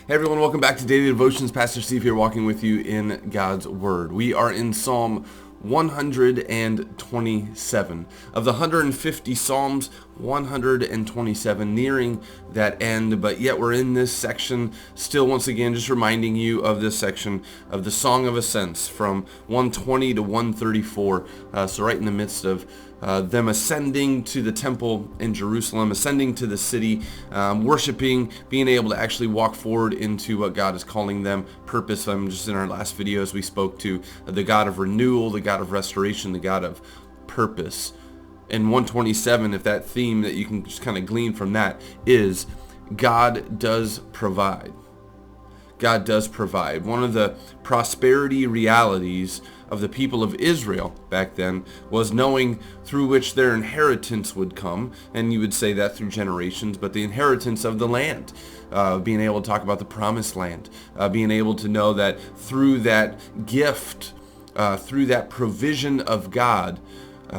Hey everyone, welcome back to Daily Devotions. Pastor Steve here walking with you in God's Word. We are in Psalm 127. Of the 150 Psalms, 127, nearing that end, but yet we're in this section still, once again, just reminding you of this section of the Song of Ascents from 120 to 134. So right in the midst of them ascending to the temple in Jerusalem, ascending to the city, worshiping, being able to actually walk forward into what God is calling them, purpose. Just in our last videos, we spoke to the God of renewal, the God of restoration, the God of purpose. In 127, if that theme that you can just kind of glean from that is God does provide. God does provide. One of the prosperity realities of the people of Israel back then was knowing through which their inheritance would come, and you would say that through generations, but the inheritance of the land, being able to talk about the promised land, being able to know that through that gift, through that provision of God,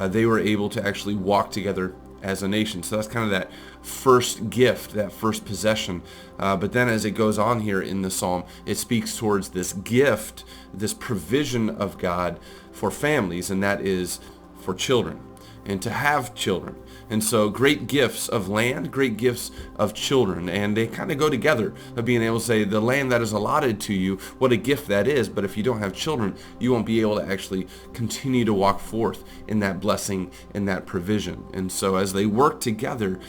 they were able to actually walk together as a nation. So that's kind of that first gift, that first possession. But then as it goes on here in the psalm, it speaks towards this gift, this provision of God for families, and that is for children and to have children. And so great gifts of land, great gifts of children, and they kind of go together, of being able to say the land that is allotted to you, what a gift that is. But if you don't have children, you won't be able to actually continue to walk forth in that blessing, in that provision. And so as they work together,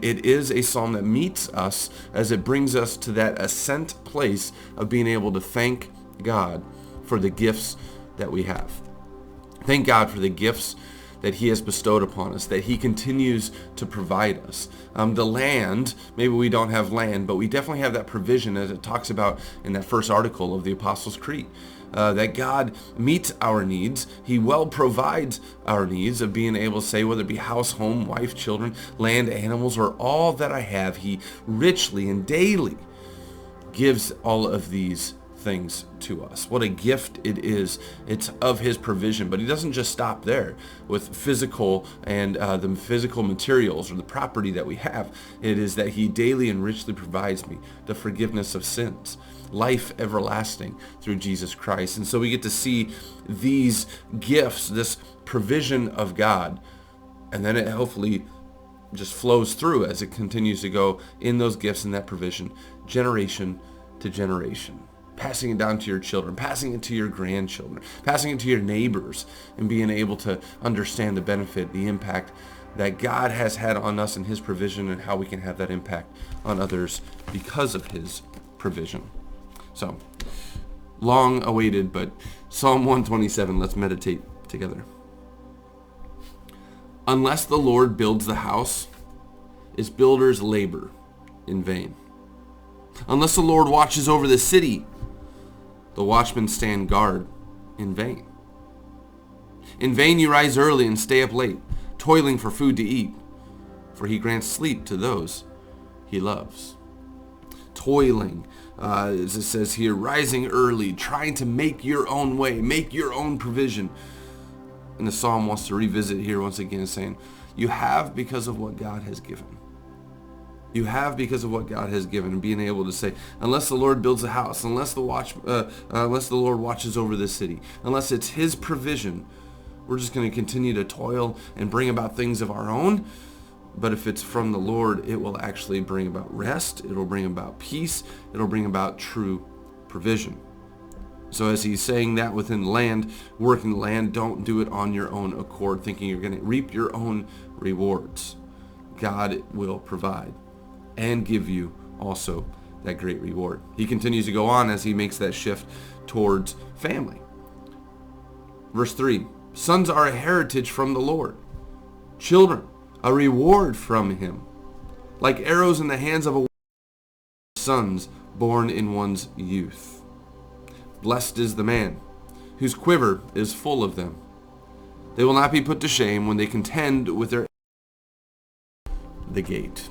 it is a psalm that meets us as it brings us to that ascent place of being able to thank God for the gifts that we have. Thank God for the gifts that he has bestowed upon us, that he continues to provide us. The land, maybe we don't have land, but we definitely have that provision, as it talks about in that first article of the Apostles' Creed, that God meets our needs. He well provides our needs of being able to say, whether it be house, home, wife, children, land, animals, or all that I have, he richly and daily gives all of these things to us. What a gift it is. It's of his provision, but he doesn't just stop there with physical and the physical materials or the property that we have. It is that he daily and richly provides me the forgiveness of sins, life everlasting through Jesus Christ. And so we get to see these gifts, this provision of God, and then it hopefully just flows through as it continues to go in those gifts and that provision, generation to generation. Passing it down to your children, passing it to your grandchildren, passing it to your neighbors, and being able to understand the benefit, the impact that God has had on us in his provision, and how we can have that impact on others because of his provision. So, long awaited, but Psalm 127, let's meditate together. Unless the Lord builds the house, its builders labor in vain. Unless the Lord watches over the city, the watchmen stand guard in vain. In vain you rise early and stay up late, toiling for food to eat, for he grants sleep to those he loves. Toiling, as it says here, rising early, trying to make your own way, make your own provision. And the psalm wants to revisit here once again, saying, you have because of what God has given. You have because of what God has given, and being able to say, unless the Lord builds a house, unless the Lord watches over the city, unless it's his provision, we're just going to continue to toil and bring about things of our own. But if it's from the Lord, it will actually bring about rest. It'll bring about peace. It'll bring about true provision. So as he's saying that within land, working the land, don't do it on your own accord, thinking you're going to reap your own rewards. God will provide and give you also that great reward. He continues to go on as he makes that shift towards family. Verse 3, sons are a heritage from the Lord, children a reward from him. Like arrows in the hands of a sons born in one's youth. Blessed is the man whose quiver is full of them. They will not be put to shame when they contend with the gate.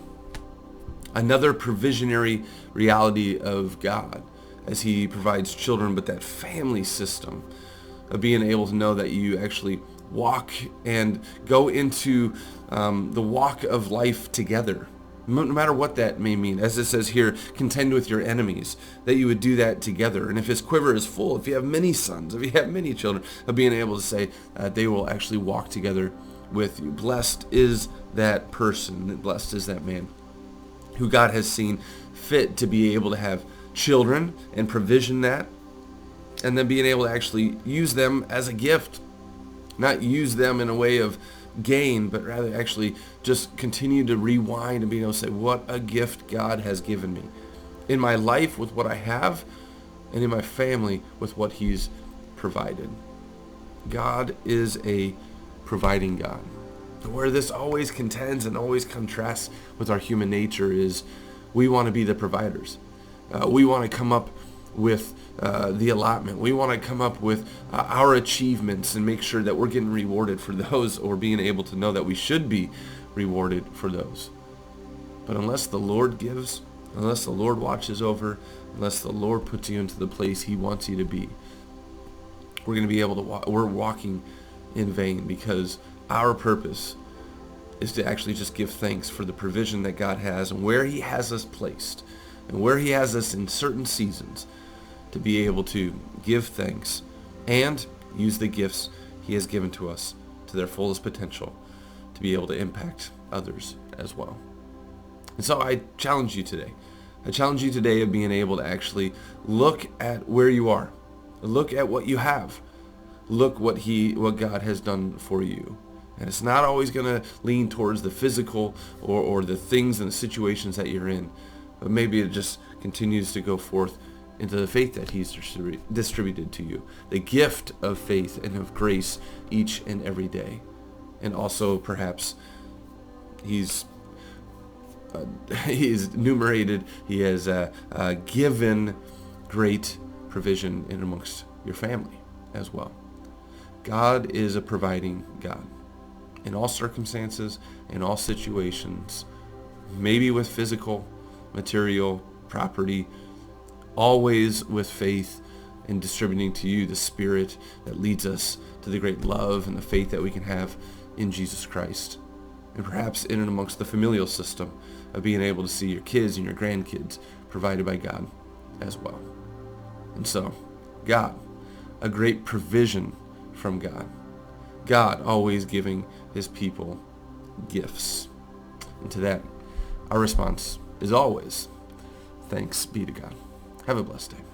Another provisionary reality of God as he provides children, but that family system of being able to know that you actually walk and go into the walk of life together no matter what that may mean. As it says here, contend with your enemies, that you would do that together. And if his quiver is full, if you have many sons, if you have many children, of being able to say they will actually walk together with you. Blessed is that person, blessed is that man who God has seen fit to be able to have children and provision that, and then being able to actually use them as a gift, not use them in a way of gain, but rather actually just continue to rewind and being able to say, what a gift God has given me in my life with what I have, and in my family with what he's provided. God is a providing God. Where this always contends and always contrasts with our human nature is we want to be the providers. We want to come up with the allotment. We want to come up with our achievements and make sure that we're getting rewarded for those, or being able to know that we should be rewarded for those. But unless the Lord gives, unless the Lord watches over, unless the Lord puts you into the place he wants you to be, we're going to be able to we're walking in vain, because our purpose is to actually just give thanks for the provision that God has and where he has us placed and where he has us in certain seasons, to be able to give thanks and use the gifts he has given to us to their fullest potential, to be able to impact others as well. And so I challenge you today. I challenge you today of being able to actually look at where you are. Look at what you have. Look what God has done for you. And it's not always going to lean towards the physical or the things and the situations that you're in, but maybe it just continues to go forth into the faith that he's distributed to you, the gift of faith and of grace each and every day. And also perhaps he's enumerated, he has given great provision in amongst your family as well. God is a providing God in all circumstances, in all situations, maybe with physical, material, property, always with faith in distributing to you the Spirit that leads us to the great love and the faith that we can have in Jesus Christ. And perhaps in and amongst the familial system of being able to see your kids and your grandkids provided by God as well. And so, God, a great provision from God. God always giving his people gifts. And to that, our response is always, thanks be to God. Have a blessed day.